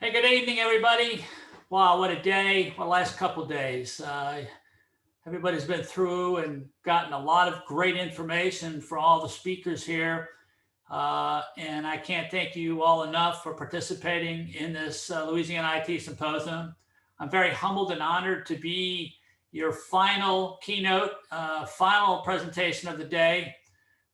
Hey, good evening, everybody. Wow, what a day. What last couple of days. Everybody's been through and gotten a lot of great information for all the speakers here. And I can't thank you all enough for participating in this Louisiana IT Symposium. I'm very humbled and honored to be your final keynote, final presentation of the day.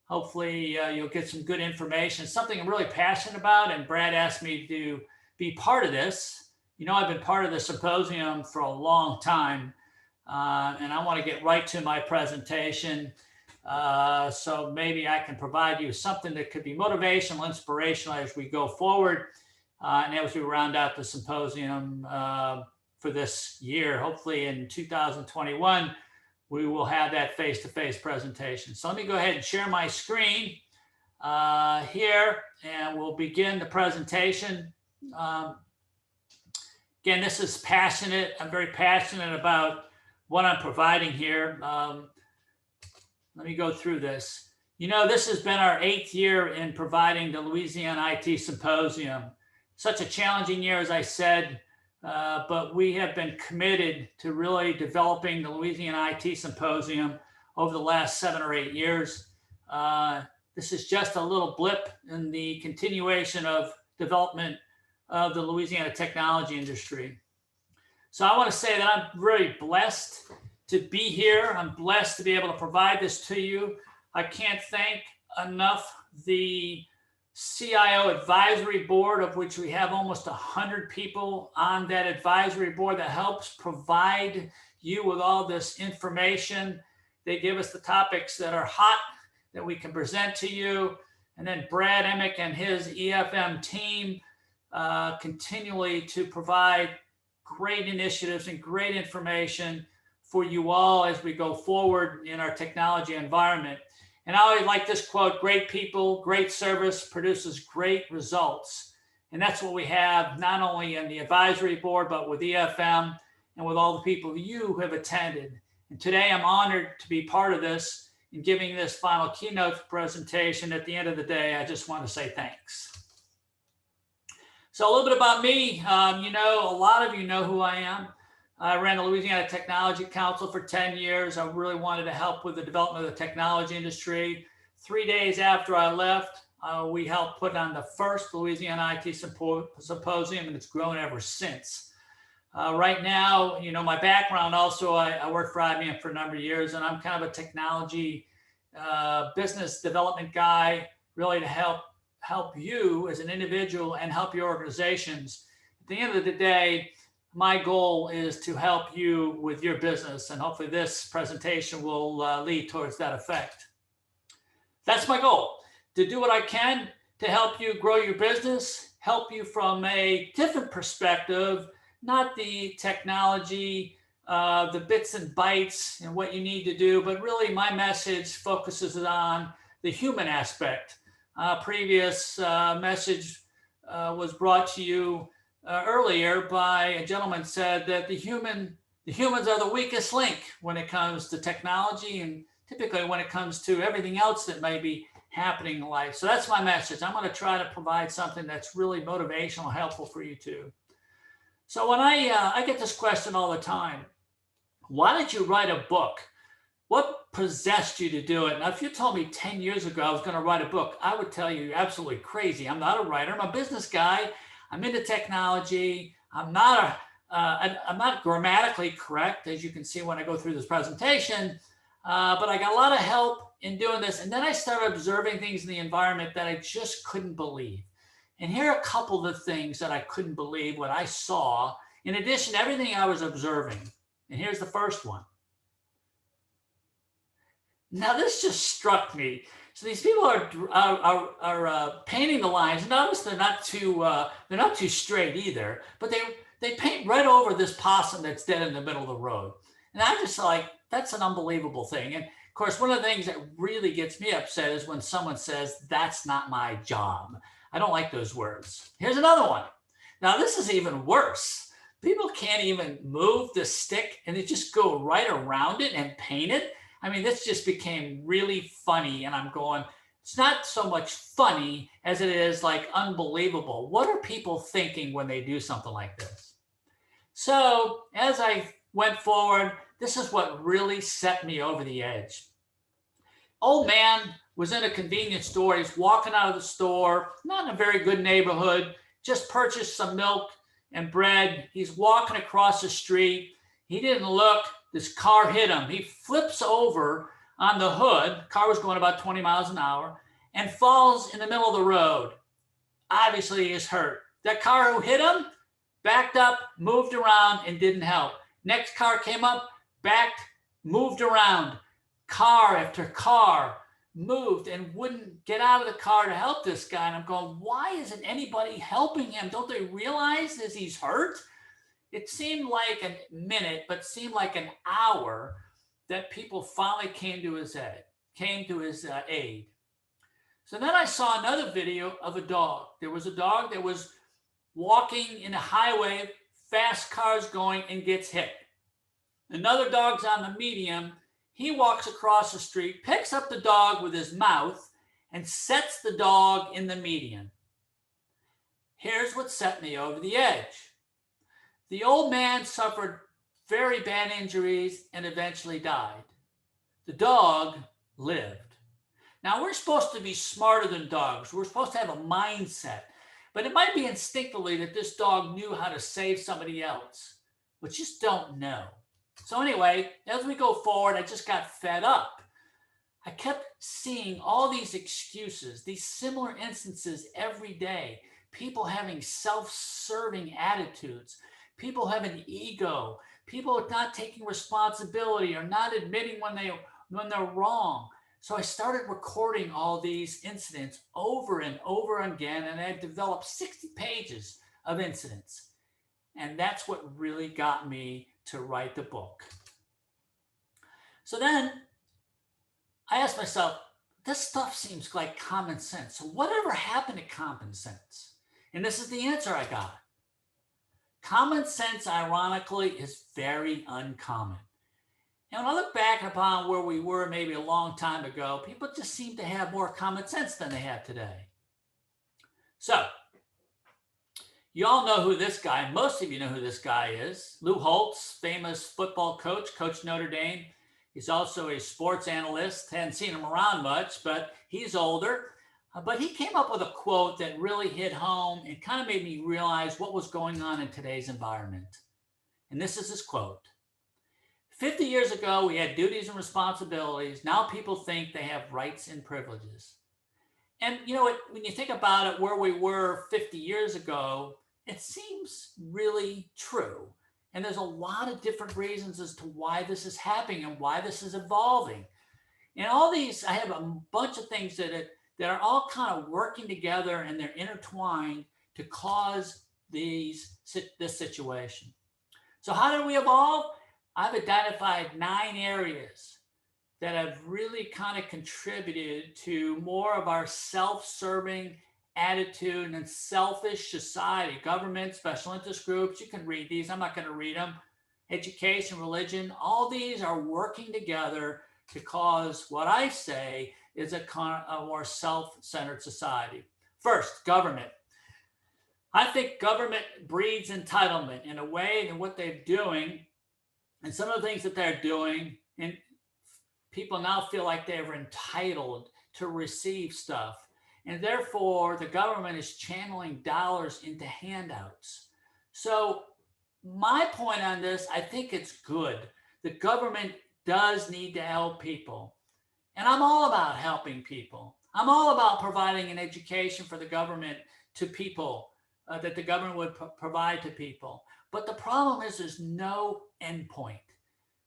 Hopefully you'll get some good information, something I'm really passionate about. And Brad asked me to be part of this. You know, I've been part of the symposium for a long time, and I want to get right to my presentation. So maybe I can provide you something that could be motivational, inspirational as we go forward, and as we round out the symposium for this year. Hopefully in 2021, we will have that face-to-face presentation. So let me go ahead and share my screen here, and we'll begin the presentation. Again, this is passionate. I'm very passionate about what I'm providing here. Let me go through this. You know, this has been our 8th year in providing the Louisiana IT Symposium. Such a challenging year, as I said, but we have been committed to really developing the Louisiana IT Symposium over the last 7 or 8 years. This is just a little blip in the continuation of development of the Louisiana technology industry. So I want to say that I'm very blessed to be here. I'm blessed to be able to provide this to you. I can't thank enough the CIO advisory board, of which we have almost 100 people on that advisory board that helps provide you with all this information. They give us the topics that are hot that we can present to you. And then Brad Emick and his EFM team continually to provide great initiatives and great information for you all as we go forward in our technology environment. And I always like this quote: great people, great service produces great results. And that's what we have not only in the advisory board, but with EFM and with all the people you who have attended. And today I'm honored to be part of this and giving this final keynote presentation. At the end of the day, I just want to say thanks. So a little bit about me. You know, a lot of you know who I am. I ran the Louisiana Technology Council for 10 years. I really wanted to help with the development of the technology industry. 3 days after I left, we helped put on the first Louisiana IT Symposium, and it's grown ever since. Right now, you know, my background also, I worked for IBM for a number of years, and I'm kind of a technology business development guy, really to help you as an individual and help your organizations. At the end of the day, my goal is to help you with your business, and hopefully this presentation will lead towards that effect. That's my goal, to do what I can to help you grow your business, help you from a different perspective, not the technology, the bits and bytes and what you need to do, but really my message focuses on the human aspect. Previous message was brought to you earlier by a gentleman said that the humans are the weakest link when it comes to technology, and typically when it comes to everything else that may be happening in life. So that's my message. I'm going to try to provide something that's really motivational, helpful for you too. So when I get this question all the time: why did you write a book? What possessed you to do it? Now, if you told me 10 years ago I was going to write a book, I would tell you you're absolutely crazy. I'm not a writer. I'm a business guy. I'm into technology. I'm not grammatically correct, as you can see when I go through this presentation, but I got a lot of help in doing this. And then I started observing things in the environment that I just couldn't believe. And here are a couple of the things that I couldn't believe what I saw, in addition to everything I was observing. And here's the first one. Now, this just struck me. So these people are painting the lines. Notice they're not too straight either, but they paint right over this possum that's dead in the middle of the road. And I'm just like, that's an unbelievable thing. And of course, one of the things that really gets me upset is when someone says, that's not my job. I don't like those words. Here's another one. Now, this is even worse. People can't even move the stick, and they just go right around it and paint it. I mean, this just became really funny, and I'm going, It's not so much funny as it is like unbelievable. What are people thinking when they do something like this? So as I went forward, this is what really set me over the edge. Old man was in a convenience store. He's walking out of the store, not in a very good neighborhood, just purchased some milk and bread. He's walking across the street. He didn't look. This car hit him. He flips over on the hood. Car was going about 20 miles an hour and falls in the middle of the road. Obviously, he is hurt. That car who hit him backed up, moved around, and didn't help. Next car came up, backed, moved around. Car after car moved and wouldn't get out of the car to help this guy. And I'm going, why isn't anybody helping him? Don't they realize that he's hurt? It seemed like a minute, but seemed like an hour that people finally came to his aid. So then I saw another video of a dog. There was a dog that was walking in a highway, fast cars going, and gets hit. Another dog's on the medium. He walks across the street, picks up the dog with his mouth, and sets the dog in the median. Here's what set me over the edge. The old man suffered very bad injuries and eventually died. The dog lived. Now, we're supposed to be smarter than dogs. We're supposed to have a mindset. But it might be instinctively that this dog knew how to save somebody else, but just don't know. So anyway, as we go forward, I just got fed up. I kept seeing all these excuses, these similar instances every day. People having self-serving attitudes, people having ego, people not taking responsibility or not admitting when they're wrong. So I started recording all these incidents over and over again, and I developed 60 pages of incidents. And that's what really got me to write the book. So then I asked myself, this stuff seems like common sense. So whatever happened to common sense? And this is the answer I got. Common sense, ironically, is very uncommon. And when I look back upon where we were maybe a long time ago, people just seem to have more common sense than they have today. So, you all know who this guy, most of you know who this guy is. Lou Holtz, famous football coach, coached Notre Dame. He's also a sports analyst. Hadn't seen him around much, but he's older. But he came up with a quote that really hit home and kind of made me realize what was going on in today's environment. And this is his quote. 50 years ago, we had duties and responsibilities. Now people think they have rights and privileges. And you know what, when you think about it, where we were 50 years ago, it seems really true. And there's a lot of different reasons as to why this is happening and why this is evolving. And all these, I have a bunch of things that are all kind of working together, and they're intertwined to cause this situation. So how did we evolve? I've identified 9 areas that have really kind of contributed to more of our self-serving attitude and selfish society. Government, special interest groups, you can read these. I'm not going to read them. Education, religion, all these are working together to cause what I say is a more self-centered society. First, government. I think government breeds entitlement in a way that what they're doing and some of the things that they're doing, and people now feel like they're entitled to receive stuff. And therefore, the government is channeling dollars into handouts. So my point on this, I think it's good. The government does need to help people. And I'm all about helping people. I'm all about providing an education for the government to people, that the government would provide to people. But the problem is there's no endpoint.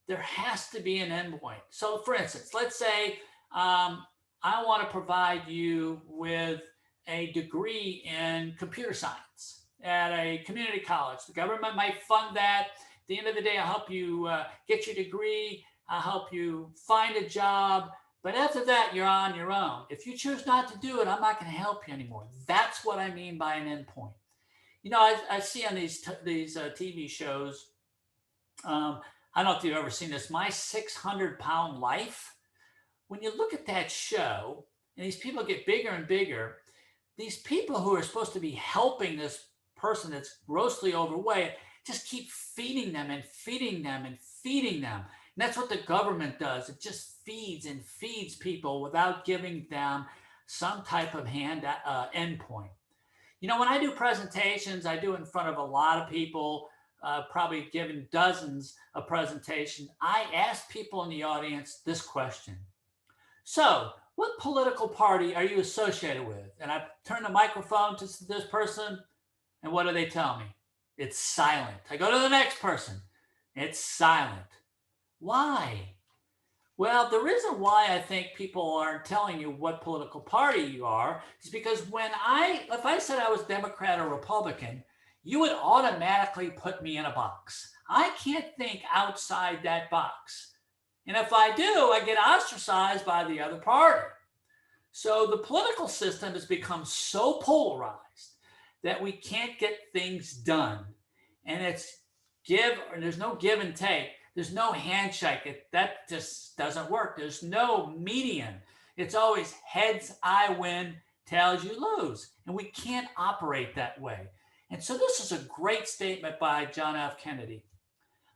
There has to be an endpoint. So for instance, let's say I want to provide you with a degree in computer science at a community college. The government might fund that. At the end of the day, I'll help you get your degree. I'll help you find a job. But after that, you're on your own. If you choose not to do it, I'm not going to help you anymore. That's what I mean by an endpoint. You know, I see on these TV shows, I don't know if you've ever seen this, My 600-Pound Life. When you look at that show, and these people get bigger and bigger, these people who are supposed to be helping this person that's grossly overweight just keep feeding them and feeding them and feeding them. And that's what the government does. It just feeds and feeds people without giving them some type of endpoint. You know, when I do presentations, I do it in front of a lot of people, probably given dozens of presentations. I ask people in the audience this question. So, what political party are you associated with? And I turn the microphone to this person, and what do they tell me? It's silent. I go to the next person. It's silent. Why? Well, the reason why I think people aren't telling you what political party you are is because if I said I was Democrat or Republican, you would automatically put me in a box. I can't think outside that box. And if I do, I get ostracized by the other party. So the political system has become so polarized that we can't get things done. And there's no give and take. There's no handshake. That just doesn't work. There's no median. It's always heads I win, tails you lose. And we can't operate that way. And so this is a great statement by John F. Kennedy.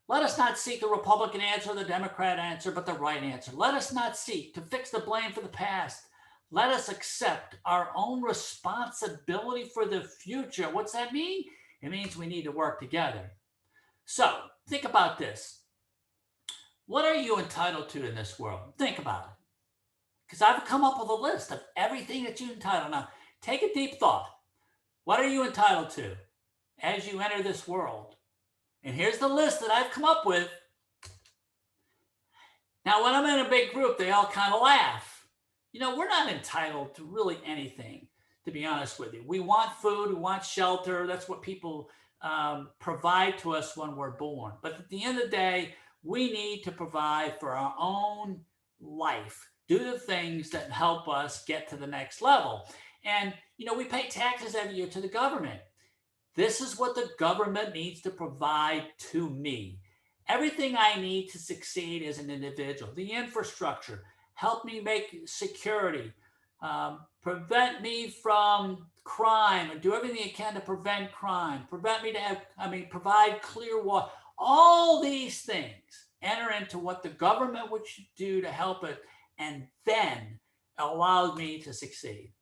Let us not seek the Republican answer or the Democrat answer, but the right answer. Let us not seek to fix the blame for the past. Let us accept our own responsibility for the future. What's that mean? It means we need to work together. So think about this. What are you entitled to in this world? Think about it. Because I've come up with a list of everything that you're entitled to. Now, take a deep thought. What are you entitled to as you enter this world? And here's the list that I've come up with. Now, when I'm in a big group, they all kind of laugh. You know, we're not entitled to really anything, to be honest with you. We want food, we want shelter. That's what people provide to us when we're born. But at the end of the day, we need to provide for our own life, do the things that help us get to the next level. And, you know, we pay taxes every year to the government. This is what the government needs to provide to me. Everything I need to succeed as an individual, the infrastructure, help me make security, prevent me from crime, and do everything it can to prevent crime, provide clear water. All these things enter into what the government would do to help it, and then allow me to succeed.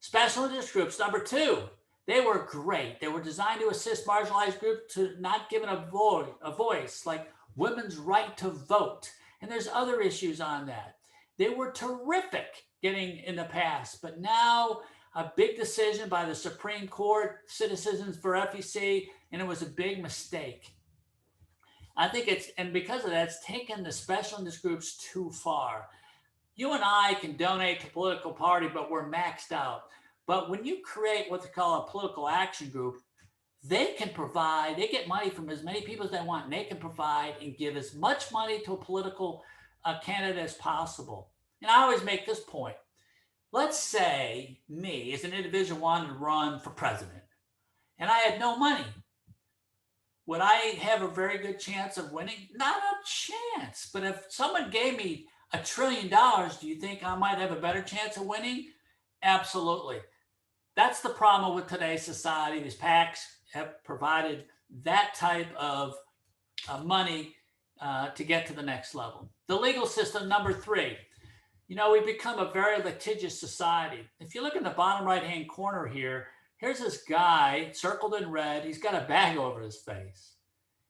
Special interest groups, number 2. They were great. They were designed to assist marginalized groups to not given a voice, like women's right to vote. And there's other issues on that. They were terrific getting in the past, but now a big decision by the Supreme Court, Citizens for FEC, and it was a big mistake. I think and because of that, it's taken the special interest groups too far. You and I can donate to a political party, but we're maxed out. But when you create what they call a political action group, they can provide, they get money from as many people as they want, and they can provide and give as much money to a political candidate as possible. And I always make this point. Let's say me, as an individual, wanted to run for president, and I had no money. Would I have a very good chance of winning? Not a chance. But if someone gave me $1 trillion, do you think I might have a better chance of winning? Absolutely. That's the problem with today's society. These PACs have provided that type of money to get to the next level. The legal system, number 3. You know, we've become a very litigious society. If you look in the bottom right-hand corner here, here's this guy circled in red. He's got a bag over his face.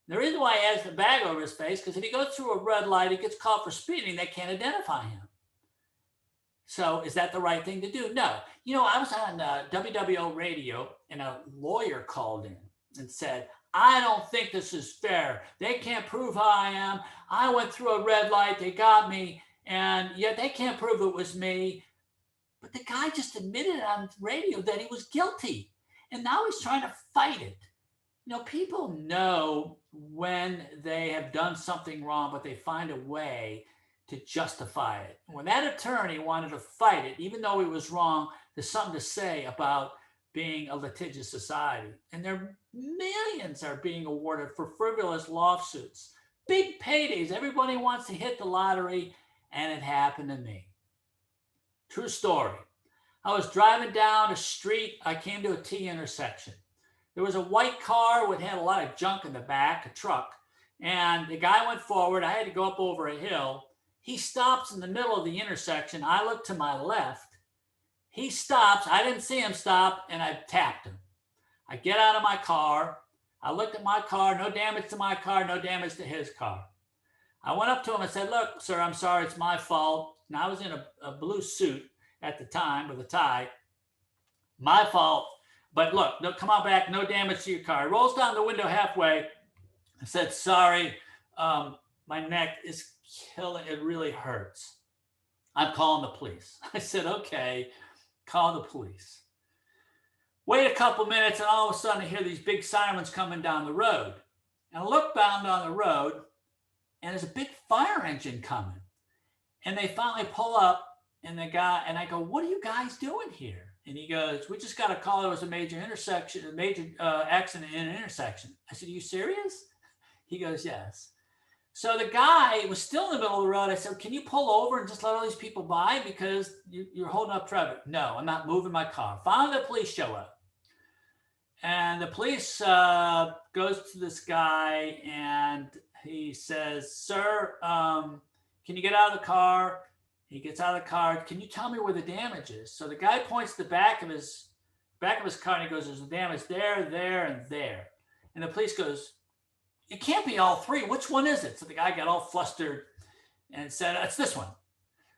The reason why he has the bag over his face, because if he goes through a red light, he gets caught for speeding. They can't identify him. So is that the right thing to do? No. You know, I was on WWO radio and a lawyer called in and said, I don't think this is fair. They can't prove who I am. I went through a red light. They got me. And yet they can't prove it was me. But the guy just admitted on radio that he was guilty. And now he's trying to fight it. You know, people know when they have done something wrong, but they find a way to justify it. When that attorney wanted to fight it, even though he was wrong, there's something to say about being a litigious society. And there millions are being awarded for frivolous lawsuits. Big paydays. Everybody wants to hit the lottery, and it happened to me. True story. I was driving down a street. I came to a T intersection. There was a white car that had a lot of junk in the back, a truck. And the guy went forward. I had to go up over a hill. He stops in the middle of the intersection. I look to my left. He stops. I didn't see him stop, and I tapped him. I get out of my car. I looked at my car. No damage to my car, no damage to his car. I went up to him and said, "Look, sir, I'm sorry. It's my fault." And I was in a blue suit at the time with a tie. My fault. But look, no, come on back. No damage to your car. He rolls down the window halfway. I said, "Sorry, my neck is killing. It really hurts. I'm calling the police." I said, "Okay, call the police." Wait a couple minutes, and all of a sudden I hear these big sirens coming down the road. And I look down on the road, and there's a big fire engine coming. And they finally pull up, and I go, "What are you guys doing here?" And he goes, "We just got a call. There was a major accident in an intersection." I said, "Are you serious?" He goes, "Yes." So the guy was still in the middle of the road. I said, "Can you pull over and just let all these people by because you're holding up traffic?" "No, I'm not moving my car." Finally, the police show up. And the police goes to this guy and he says, "Sir, can you get out of the car?" He gets out of the car. "Can you tell me where the damage is?" So the guy points to the back of his car and he goes, "There's a damage there, there, and there." And the police goes, "It can't be all three. Which one is it?" So the guy got all flustered and said, "It's this one."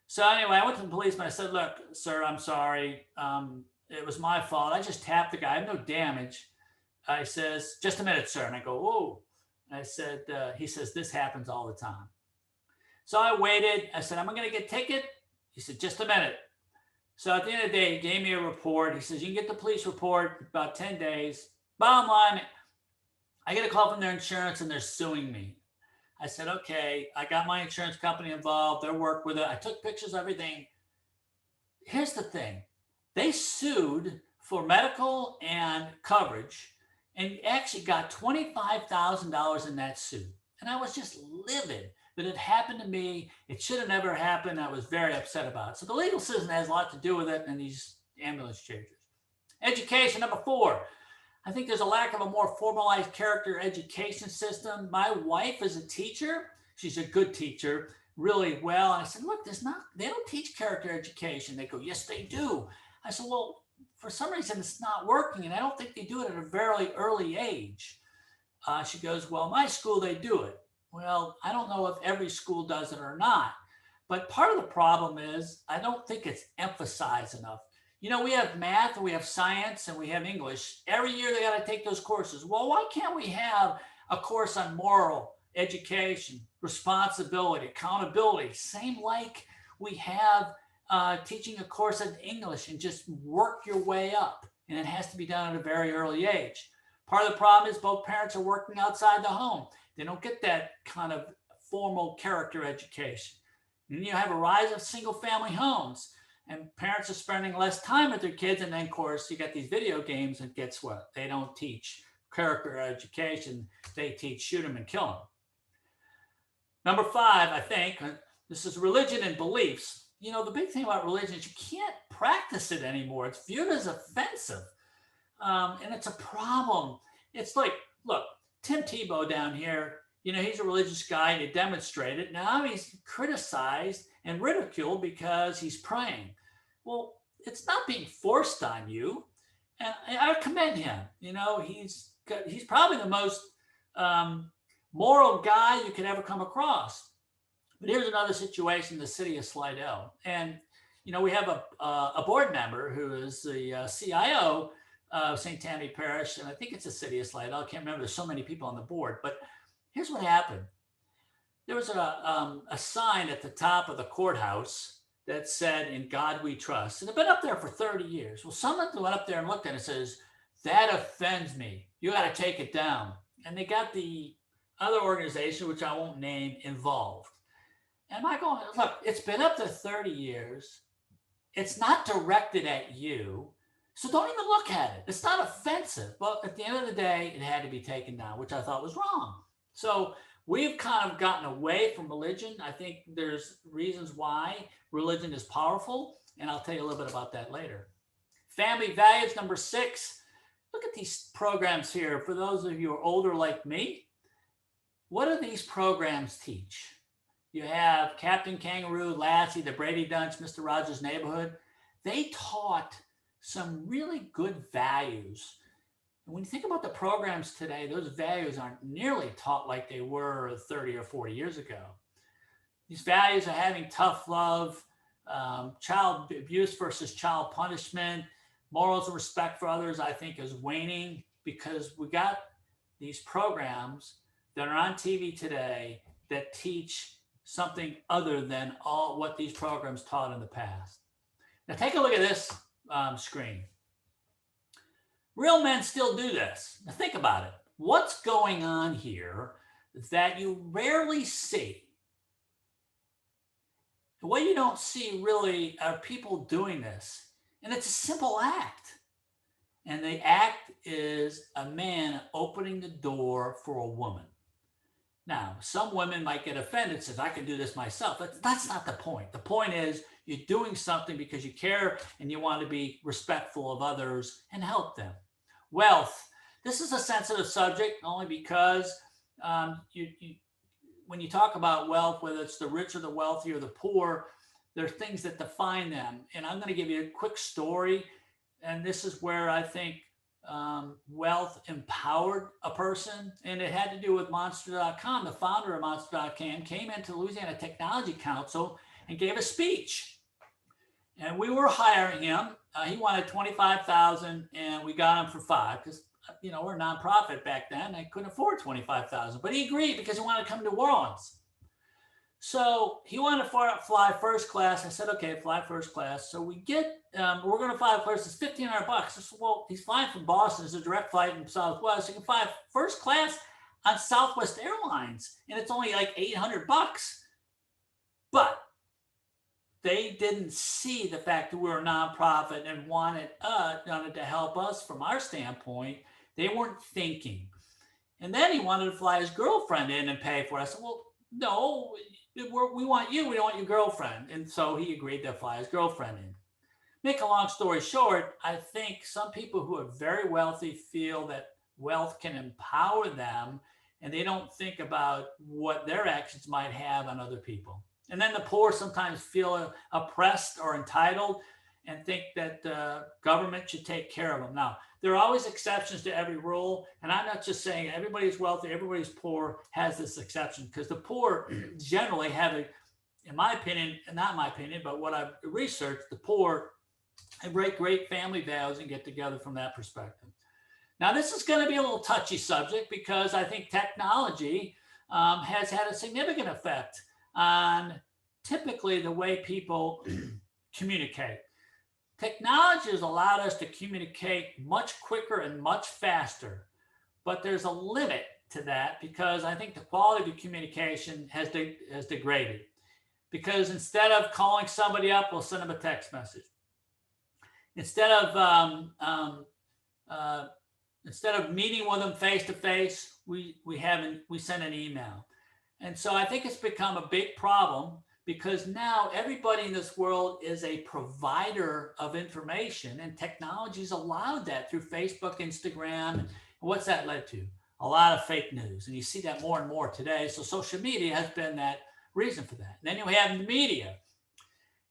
So anyway, I went to the policeman. I said, "Look, sir, I'm sorry. It was my fault. I just tapped the guy. I have no damage." I says, "Just a minute, sir." And I go, "Whoa." I said, he says, "This happens all the time." So I waited. I said, "Am I going to get a ticket?" He said, "Just a minute." So at the end of the day, he gave me a report. He says, "You can get the police report in about 10 days. Bottom line, I get a call from their insurance and they're suing me." I said, "Okay." I got my insurance company involved. They worked with it. I took pictures of everything. Here's the thing. They sued for medical and coverage and actually got $25,000 in that suit. And I was just livid that it happened to me. It should have never happened. I was very upset about it. So the legal system has a lot to do with it and these ambulance chasers. Education, number 4. I think there's a lack of a more formalized character education system. My wife is a teacher. She's a good teacher, really well. And I said, "Look, they don't teach character education." They go, "Yes, they do." I said, "Well, for some reason it's not working. And I don't think they do it at a very early age." She goes, "Well, my school, they do it." Well, I don't know if every school does it or not. But part of the problem is I don't think it's emphasized enough. We have math and we have science and we have English. Every year they got to take those courses. Well, why can't we have a course on moral education, responsibility, accountability, same like we have teaching a course in English, and just work your way up. And it has to be done at a very early age. Part of the problem is both parents are working outside the home. They don't get that kind of formal character education. And you have a rise of single family homes, and parents are spending less time with their kids. And then, of course, you got these video games, and guess what? They don't teach character education. They teach shoot them and kill them. Number 5, I think, this is religion and beliefs. The big thing about religion is you can't practice it anymore. It's viewed as offensive. And it's a problem. It's like, look, Tim Tebow down here, he's a religious guy and he demonstrated. Now he's criticized and ridiculed because he's praying. Well, it's not being forced on you. And I commend him. He's probably the most moral guy you could ever come across. But here's another situation in the city of Slidell. And, we have a board member who is the CIO of St. Tammany Parish. And I think it's the city of Slidell. I can't remember. There's so many people on the board. But here's what happened. There was a sign at the top of the courthouse that said, "In God We Trust." And it's been up there for 30 years. Well, someone went up there and looked at it and says, "That offends me. You got to take it down." And they got the other organization, which I won't name, involved. And I go, "Look, it's been up there 30 years. It's not directed at you. So don't even look at it. It's not offensive." But at the end of the day, it had to be taken down, which I thought was wrong. So we've kind of gotten away from religion. I think there's reasons why religion is powerful. and I'll tell you a little bit about that later. Family values, number 6. Look at these programs here. For those of you who are older like me, what do these programs teach? You have Captain Kangaroo, Lassie, The Brady Bunch, Mr. Rogers' Neighborhood. They taught some really good values. And when you think about the programs today, those values aren't nearly taught like they were 30 or 40 years ago. These values are having tough love, child abuse versus child punishment, morals and respect for others, I think, is waning because we got these programs that are on TV today that teach something other than all what these programs taught in the past. Now take a look at this screen. Real men still do this. Now think about it. What's going on here that you rarely see? What you don't see really are people doing this. And it's a simple act. And the act is a man opening the door for a woman. Now, some women might get offended and says, I can do this myself. That's not the point. The point is you're doing something because you care and you want to be respectful of others and help them. Wealth. This is a sensitive subject only because when you talk about wealth, whether it's the rich or the wealthy or the poor, there are things that define them. And I'm going to give you a quick story. And this is where I think wealth empowered a person. And it had to do with Monster.com. The founder of Monster.com came into the Louisiana Technology Council and gave a speech. And we were hiring him. He wanted $25,000 and we got him for $5,000 because we're a nonprofit back then. I couldn't afford $25,000, but he agreed because he wanted to come to New Orleans. So he wanted to fly first class. I said, okay, fly first class. So we get, we're going to fly first. It's $1,500. I said, well, he's flying from Boston. It's a direct flight from Southwest. So you can fly first class on Southwest Airlines, and it's only like $800. But they didn't see the fact that we were a nonprofit and wanted to help us from our standpoint. They weren't thinking. And then he wanted to fly his girlfriend in and pay for it. I said, well, no, we want you. We don't want your girlfriend. And so he agreed to fly his girlfriend in. Make a long story short, I think some people who are very wealthy feel that wealth can empower them, and they don't think about what their actions might have on other people. And then the poor sometimes feel oppressed or entitled and think that government should take care of them. Now, there are always exceptions to every rule. And I'm not just saying everybody's wealthy, everybody's poor has this exception, because the poor generally have, in my opinion, not my opinion, but what I've researched, the poor have great family values and get together from that perspective. Now, this is going to be a little touchy subject because I think technology has had a significant effect on typically the way people communicate. Technology has allowed us to communicate much quicker and much faster, but there's a limit to that because I think the quality of communication has degraded. Because instead of calling somebody up, we'll send them a text message. Instead of meeting with them face to face, we send an email. And so I think it's become a big problem because now everybody in this world is a provider of information, and technology's allowed that through Facebook, Instagram. And what's that led to? A lot of fake news. And you see that more and more today. So social media has been that reason for that. And then you have the media.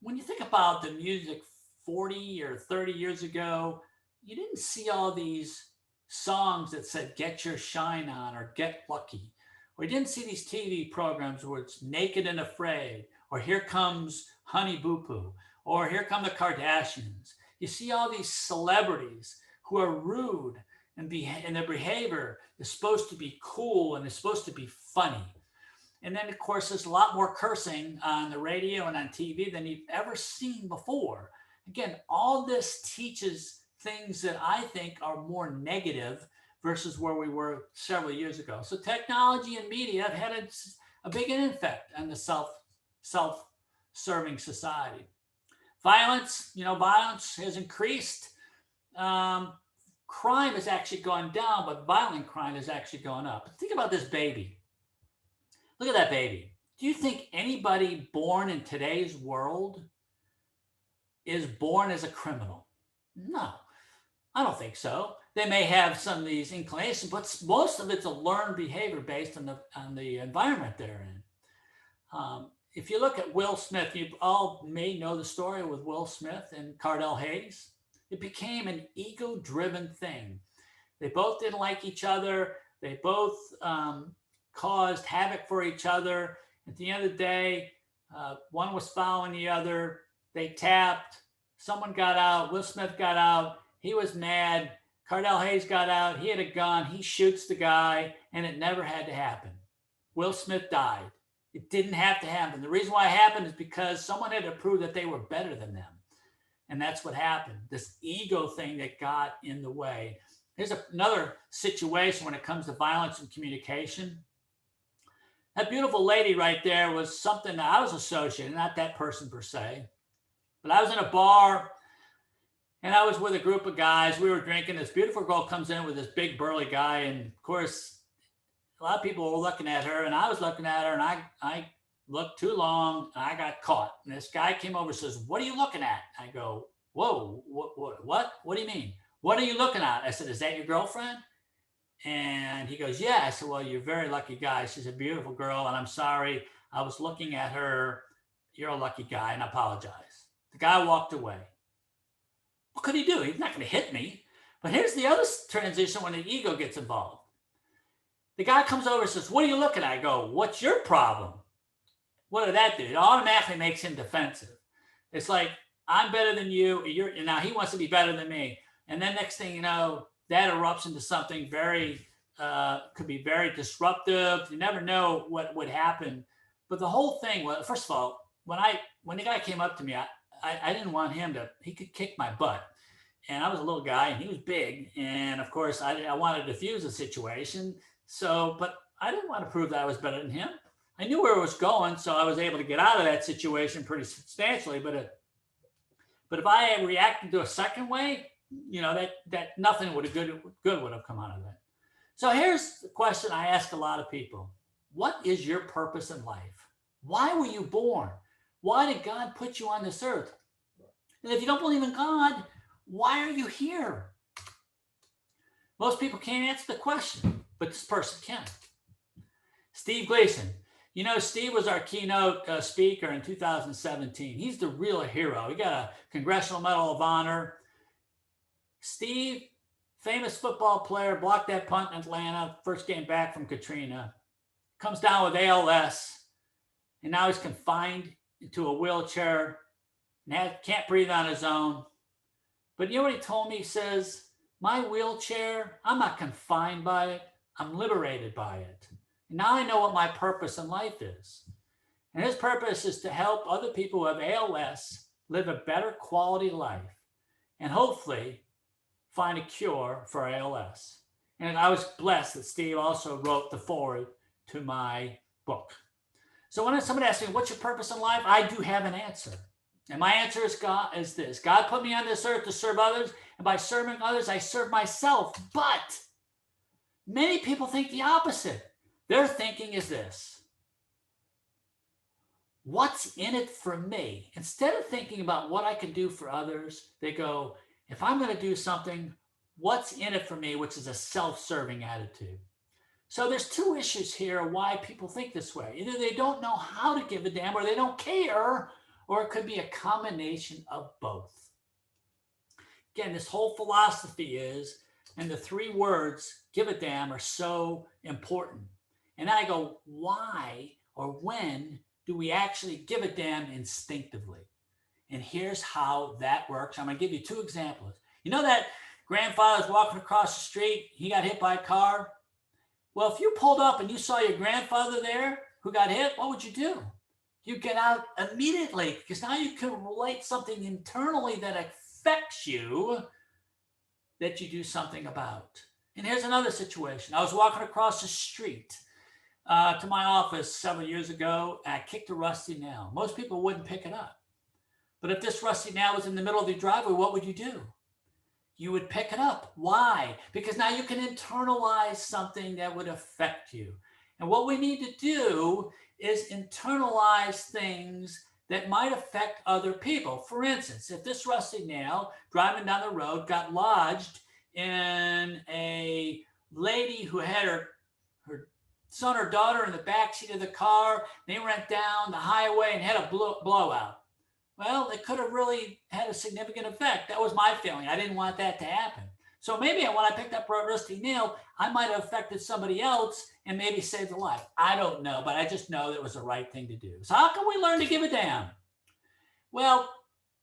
When you think about the music 40 or 30 years ago, you didn't see all these songs that said, get your shine on or get lucky. Or you didn't see these TV programs where it's Naked and Afraid, or Here Comes Honey Boo Boo, or Here Come the Kardashians. You see all these celebrities who are rude and their behavior is supposed to be cool and it's supposed to be funny. And then, of course, there's a lot more cursing on the radio and on TV than you've ever seen before. Again, all this teaches things that I think are more negative versus where we were several years ago. So technology and media have had a big effect on the self-serving society. Violence has increased. Crime has actually gone down, but violent crime has actually gone up. Think about this baby. Look at that baby. Do you think anybody born in today's world is born as a criminal? No, I don't think so. They may have some of these inclinations, but most of it's a learned behavior based on the environment they're in. If you look at Will Smith, you all may know the story with Will Smith and Cardell Hayes. It became an ego-driven thing. They both didn't like each other. They both caused havoc for each other. At the end of the day, one was following the other. They tapped. Someone got out. Will Smith got out. He was mad. Cardell Hayes got out. He had a gun. He shoots the guy, and it never had to happen. Will Smith died. It didn't have to happen. The reason why it happened is because someone had to prove that they were better than them. And that's what happened. This ego thing that got in the way. Here's another situation when it comes to violence and communication. That beautiful lady right there was something that I was associated, not that person per se, but I was in a bar and I was with a group of guys. We were drinking. This beautiful girl comes in with this big burly guy. And of course, a lot of people were looking at her and I was looking at her and I looked too long and I got caught. And this guy came over and says, "What are you looking at?" I go, "Whoa, what do you mean? What are you looking at?" I said, "Is that your girlfriend?" And he goes, "Yeah." I said, "Well, you're a very lucky guy. She's a beautiful girl. And I'm sorry. I was looking at her. You're a lucky guy and I apologize." The guy walked away. What could he do? He's not going to hit me. But here's the other transition when the ego gets involved. The guy comes over and says, "What are you looking at?" I go, "What's your problem?" What did that do? It automatically makes him defensive. It's like, I'm better than you. Now he wants to be better than me. And then next thing you know, that erupts into something very, could be very disruptive. You never know what would happen. But the whole thing, well, first of all, when the guy came up to me, I didn't want him to, he could kick my butt. And I was a little guy and he was big. And of course, I wanted to diffuse the situation. So, but I didn't want to prove that I was better than him. I knew where it was going, so I was able to get out of that situation pretty substantially. But if I had reacted to a second way, that nothing good would have come out of that. So here's the question I ask a lot of people: what is your purpose in life? Why were you born? Why did God put you on this earth? And if you don't believe in God, why are you here? Most people can't answer the question, but this person can. Steve Gleason. Steve was our keynote speaker in 2017. He's the real hero. He got a Congressional Medal of Honor. Steve, famous football player, blocked that punt in Atlanta, first game back from Katrina, comes down with ALS, and now he's confined into a wheelchair and can't breathe on his own. But you know what he told me? He says, "My wheelchair, I'm not confined by it. I'm liberated by it. Now I know what my purpose in life is." And his purpose is to help other people who have ALS live a better quality life and hopefully find a cure for ALS. And I was blessed that Steve also wrote the foreword to my book. So when somebody asks me, "What's your purpose in life?" I do have an answer. And my answer is this: God put me on this earth to serve others. And by serving others, I serve myself. But many people think the opposite. Their thinking is this: what's in it for me? Instead of thinking about what I can do for others, they go, if I'm going to do something, what's in it for me, which is a self-serving attitude. So there's two issues here why people think this way. Either they don't know how to give a damn or they don't care, or it could be a combination of both. Again, this whole philosophy is, and the three words, give a damn, are so important. And then I go, why or when do we actually give a damn instinctively? And here's how that works. I'm going to give you two examples. You know that grandfather's walking across the street, he got hit by a car? Well, if you pulled up and you saw your grandfather there who got hit, what would you do? You get out immediately, because now you can relate something internally that affects you that you do something about. And here's another situation. I was walking across the street to my office several years ago, and I kicked a rusty nail. Most people wouldn't pick it up. But if this rusty nail was in the middle of the driveway, what would you do? You would pick it up. Why? Because now you can internalize something that would affect you. And what we need to do is internalize things that might affect other people. For instance, if this rusty nail driving down the road got lodged in a lady who had her son or daughter in the back seat of the car, they went down the highway and had a blowout. Well, it could have really had a significant effect. That was my feeling. I didn't want that to happen. So maybe when I picked up a rusty nail, I might have affected somebody else and maybe saved a life. I don't know, but I just know that it was the right thing to do. So how can we learn to give a damn? Well,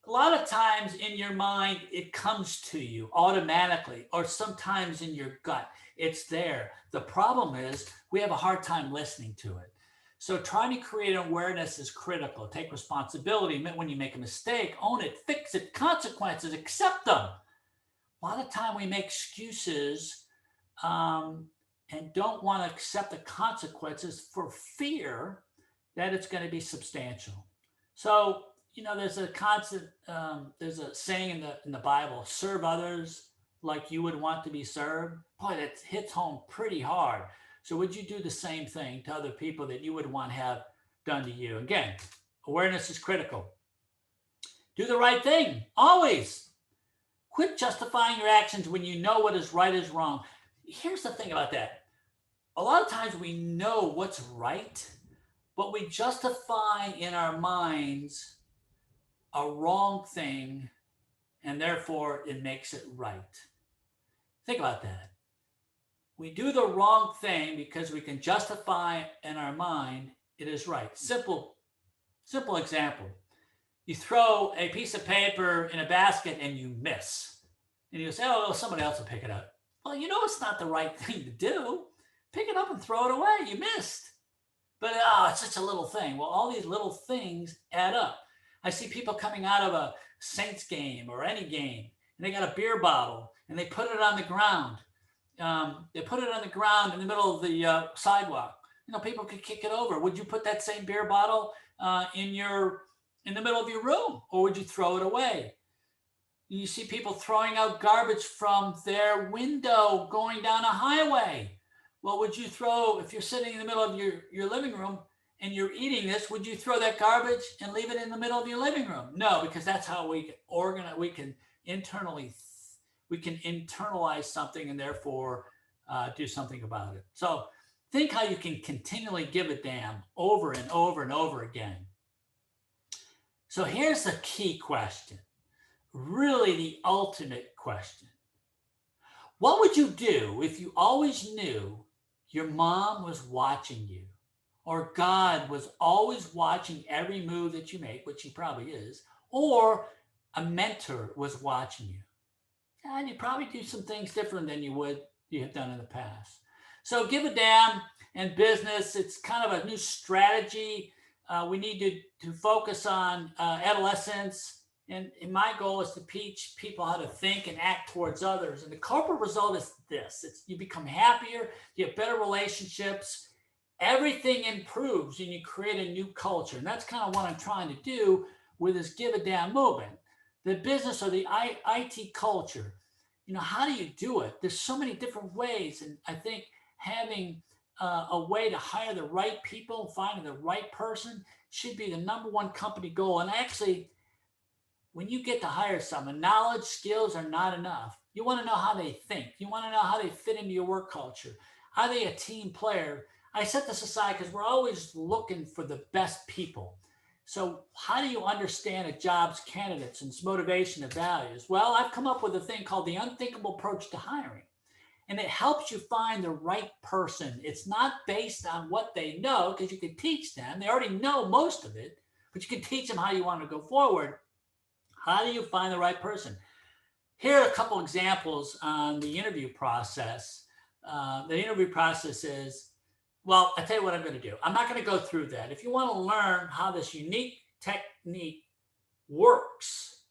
a lot of times in your mind, it comes to you automatically, or sometimes in your gut. It's there. The problem is we have a hard time listening to it. So trying to create awareness is critical. Take responsibility. When you make a mistake, own it, fix it, consequences, accept them. A lot of time we make excuses and don't want to accept the consequences for fear that it's going to be substantial. So, there's a constant, there's a saying in the Bible, serve others like you would want to be served. Boy, that hits home pretty hard. So would you do the same thing to other people that you would want to have done to you? Again, awareness is critical. Do the right thing, always. Quit justifying your actions when you know what is right is wrong. Here's the thing about that. A lot of times we know what's right, but we justify in our minds a wrong thing, and therefore it makes it right. Think about that. We do the wrong thing because we can justify in our mind it is right. Simple example. You throw a piece of paper in a basket and you miss. And you say, oh, well, somebody else will pick it up. Well, it's not the right thing to do. Pick it up and throw it away. You missed. But, it's such a little thing. Well, all these little things add up. I see people coming out of a Saints game or any game, and they got a beer bottle, and they put it on the ground. They put it on the ground in the middle of the sidewalk. People could kick it over. Would you put that same beer bottle in the middle of your room, or would you throw it away? You see people throwing out garbage from their window going down a highway. Well, would you if you're sitting in the middle of your living room and you're eating this, would you throw that garbage and leave it in the middle of your living room? No, because that's how we can internalize something and therefore do something about it. So think how you can continually give a damn over and over and over again. So here's the key question, really the ultimate question. What would you do if you always knew your mom was watching you, or God was always watching every move that you make, which he probably is, or a mentor was watching you? And you'd probably do some things different than you have done in the past. So give a damn and business. It's kind of a new strategy. We need to focus on adolescence. And my goal is to teach people how to think and act towards others. And the corporate result is this. You become happier, you have better relationships, everything improves, and you create a new culture. And that's kind of what I'm trying to do with this Give a Damn movement. The business or the IT culture, how do you do it? There's so many different ways. And I think having a way to hire the right people, finding the right person should be the number one company goal. And actually, when you get to hire someone, knowledge, skills are not enough. You want to know how they think. You want to know how they fit into your work culture. Are they a team player? I set this aside because we're always looking for the best people. So how do you understand a job's candidates and its motivation and values? Well, I've come up with a thing called the unthinkable approach to hiring. And it helps you find the right person. It's not based on what they know, because you can teach them. They already know most of it, but you can teach them how you want to go forward. How do you find the right person? Here are a couple examples on the interview process. The interview process is, well, I'll tell you what I'm going to do. I'm not going to go through that. If you want to learn how this unique technique works,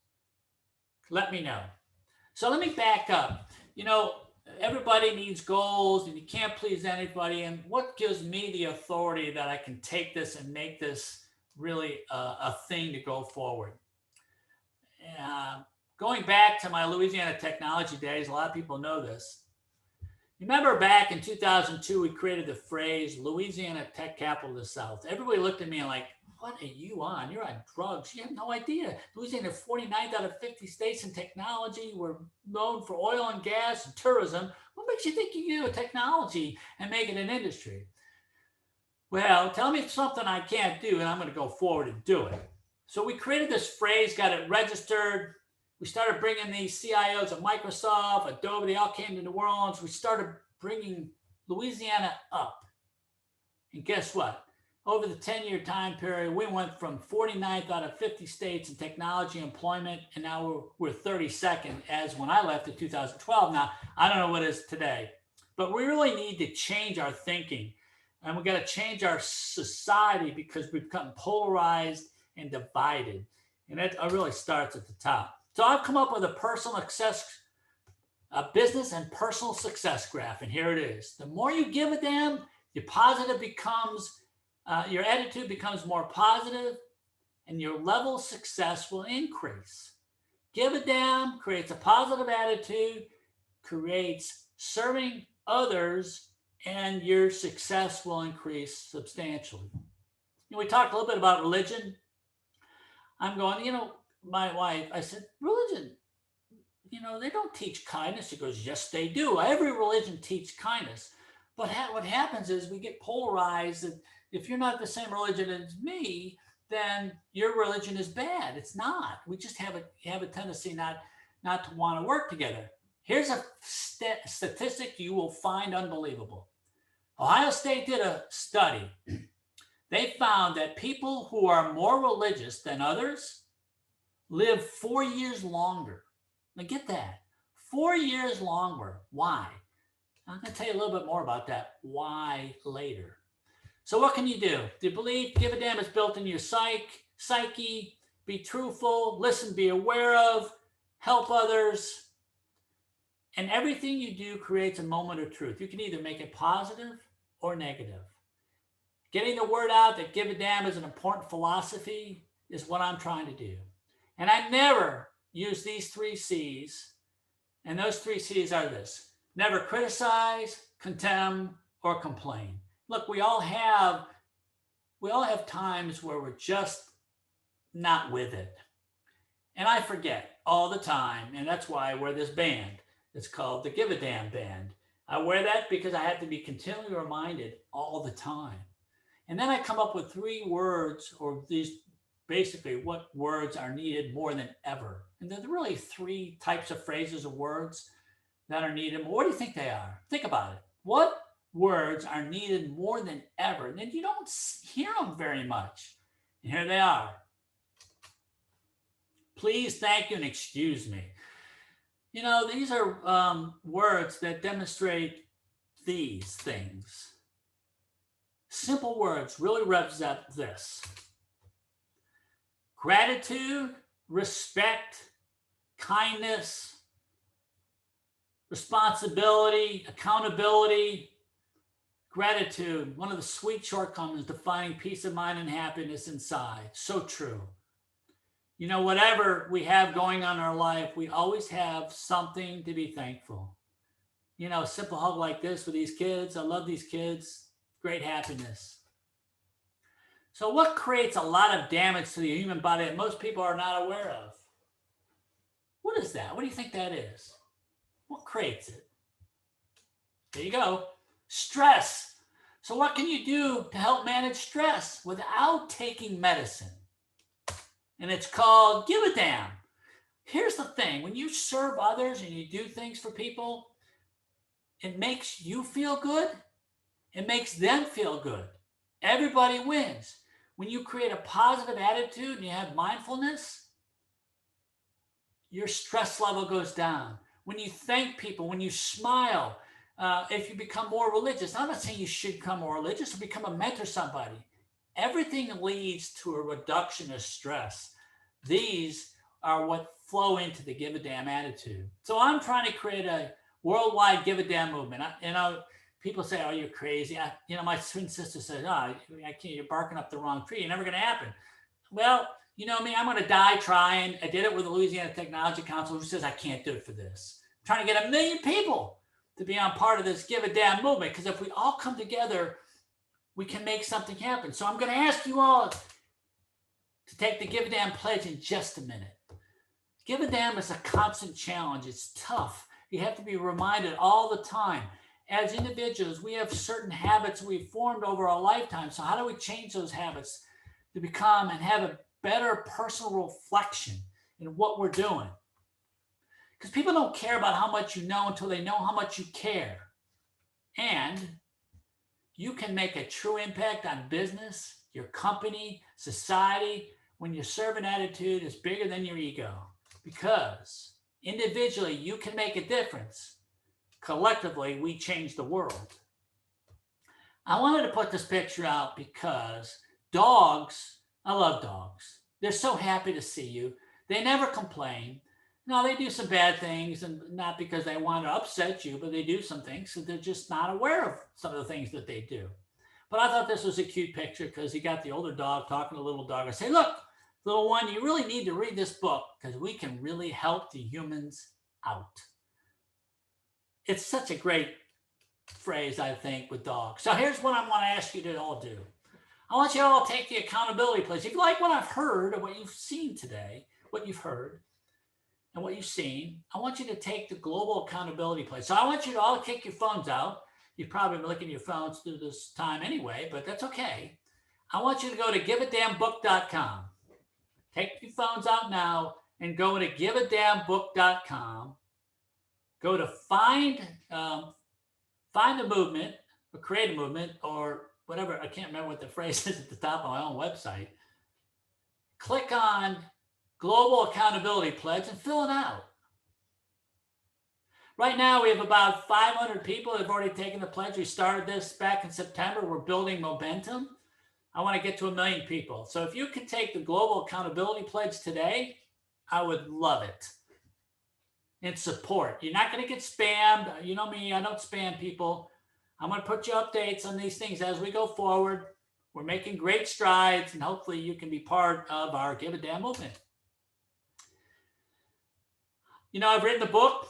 let me know. So let me back up. Everybody needs goals, and you can't please anybody. And what gives me the authority that I can take this and make this really a thing to go forward? Going back to my Louisiana technology days, a lot of people know this. Remember back in 2002, we created the phrase Louisiana Tech Capital of the South. Everybody looked at me like, what are you on? You're on drugs. You have no idea. Louisiana, 49th out of 50 states in technology. We're known for oil and gas and tourism. What makes you think you can do a technology and make it an industry? Well, tell me something I can't do, and I'm going to go forward and do it. So we created this phrase, got it registered. We started bringing these CIOs of Microsoft, Adobe, they all came to New Orleans. We started bringing Louisiana up. And guess what? Over the 10-year time period, we went from 49th out of 50 states in technology employment, and now we're 32nd as when I left in 2012. Now, I don't know what it is today, but we really need to change our thinking. And we got to change our society because we've become polarized and divided. And that really starts at the top. So I've come up with a business and personal success graph. And here it is. The more you give a damn, your positive becomes, your attitude becomes more positive and your level of success will increase. Give a damn creates a positive attitude, creates serving others, and your success will increase substantially. We talked a little bit about religion. I'm going, my wife, I said, religion, they don't teach kindness. She goes, yes, they do. Every religion teaches kindness. But what happens is we get polarized. And if you're not the same religion as me, then your religion is bad. It's not. We just have a tendency not to want to work together. Here's a statistic you will find unbelievable. Ohio State did a study. They found that people who are more religious than others live 4 years longer. Now get that. 4 years longer. Why? I'm going to tell you a little bit more about that why later. So what can you do? Do you believe? Give a damn is built in your psyche. Be truthful. Listen, be aware of. Help others. And everything you do creates a moment of truth. You can either make it positive or negative. Getting the word out that give a damn is an important philosophy is what I'm trying to do. And I never use these 3 C's. And those 3 C's are this. Never criticize, condemn, or complain. Look, we all have times where we're just not with it. And I forget all the time. And that's why I wear this band. It's called the Give a Damn Band. I wear that because I have to be continually reminded all the time. And then I come up with 3 words, or these basically what words are needed more than ever. And there's really 3 types of phrases or words that are needed. What do you think they are? Think about it. What words are needed more than ever? And then you don't hear them very much. And here they are. Please, thank you, and excuse me. These are words that demonstrate these things. Simple words really represent this. Gratitude, respect, kindness, responsibility, accountability, gratitude. One of the sweet shortcomings defining peace of mind and happiness inside. So true. Whatever we have going on in our life, we always have something to be thankful. A simple hug like this with these kids. I love these kids. Great happiness. So what creates a lot of damage to the human body that most people are not aware of? What is that? What do you think that is? What creates it? There you go. Stress. So what can you do to help manage stress without taking medicine? And it's called Give a Damn. Here's the thing. When you serve others and you do things for people, it makes you feel good. It makes them feel good. Everybody wins. When you create a positive attitude and you have mindfulness, your stress level goes down. When you thank people, when you smile, if you become more religious, I'm not saying you should become more religious or become a mentor to somebody. Everything leads to a reduction of stress. These are what flow into the give a damn attitude. So I'm trying to create a worldwide give a damn movement. People say, oh, you're crazy. My twin sister says, I can't, you're barking up the wrong tree. It's never going to happen. Well, you know me, I'm going to die trying. I did it with the Louisiana Technology Council, who says I can't do it for this. I'm trying to get 1 million people to be on part of this give a damn movement, because if we all come together, we can make something happen. So I'm going to ask you all, to take the Give a Damn pledge in just a minute. Give a Damn is a constant challenge. It's tough. You have to be reminded all the time. As individuals, we have certain habits we've formed over our lifetime. So how do we change those habits to become and have a better personal reflection in what we're doing? Because people don't care about how much you know until they know how much you care. And you can make a true impact on business, your company, society, when your servant attitude is bigger than your ego. Because individually, you can make a difference. Collectively, we change the world. I wanted to put this picture out because dogs, I love dogs. They're so happy to see you. They never complain. No, they do some bad things, and not because they want to upset you, but they do some things, so they're just not aware of some of the things that they do. But I thought this was a cute picture because he got the older dog talking to the little dog. I say, look, little one, you really need to read this book because we can really help the humans out. It's such a great phrase, I think, with dogs. So here's what I want to ask you to all do. I want you to all take the accountability pledge. If you like what I've heard or what you've seen today, what you've heard and what you've seen, I want you to take the global accountability pledge. So I want you to all kick your phones out. You've probably been looking at your phones through this time anyway, but that's okay. I want you to go to giveadamnbook.com. Take your phones out now and go to giveadamnbook.com. Go to find a movement or create a movement or whatever. I can't remember what the phrase is at the top of my own website. Click on Global Accountability Pledge and fill it out. Right now, we have about 500 people that have already taken the pledge. We started this back in September. We're building momentum. I want to get to 1 million people. So if you could take the Global Accountability Pledge today, I would love it. And support. You're not going to get spammed. You know me, I don't spam people. I'm going to put you updates on these things as we go forward. We're making great strides, and hopefully you can be part of our Give a Damn movement. You know, I've written a book,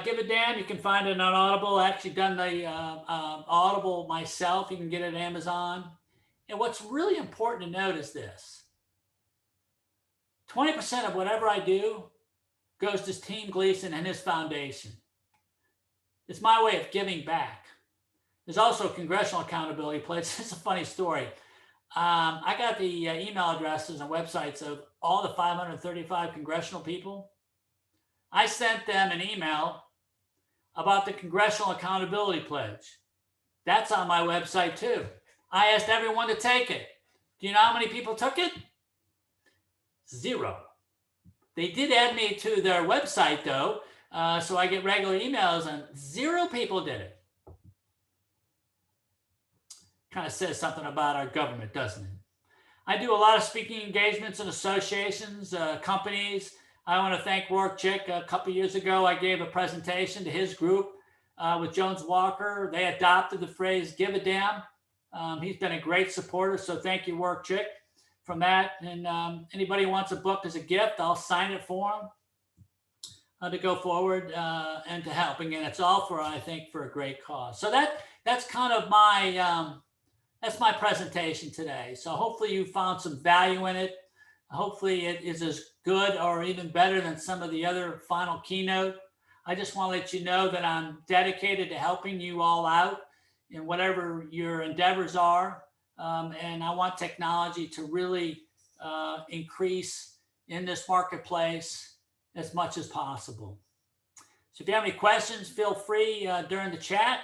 Give a Damn. You can find it on Audible. I actually done the Audible myself. You can get it at Amazon. And what's really important to note is this. 20% of whatever I do goes to Team Gleason and his foundation. It's my way of giving back. There's also a congressional accountability pledge. It's a funny story. I got the email addresses and websites of all the 535 congressional people. I sent them an email about the congressional accountability pledge. That's on my website too. I asked everyone to take it. Do you know how many people took it? 0. They did add me to their website though, so I get regular emails, and 0 people did it. Kind of says something about our government, doesn't it? I do a lot of speaking engagements in associations, companies. I want to thank Rourke Chick. A couple years ago, I gave a presentation to his group with Jones Walker. They adopted the phrase "Give a Damn." He's been a great supporter, so thank you, Rourke Chick, from that. And anybody who wants a book as a gift, I'll sign it for them to go forward and to help. Again, it's all for, I think, for a great cause. So that's kind of my that's my presentation today. So hopefully you found some value in it. Hopefully it is as good or even better than some of the other final keynote. I just want to let you know that I'm dedicated to helping you all out in whatever your endeavors are. And I want technology to really increase in this marketplace as much as possible. So if you have any questions, feel free during the chat.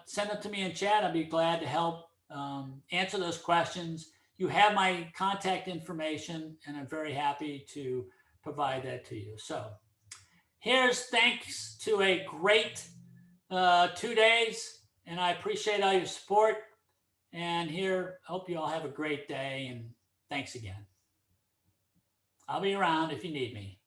Send them to me in chat. I'd be glad to help answer those questions. You have my contact information, and I'm very happy to provide that to you. So here's thanks to a great 2 days, and I appreciate all your support. And here, hope you all have a great day, and thanks again. I'll be around if you need me.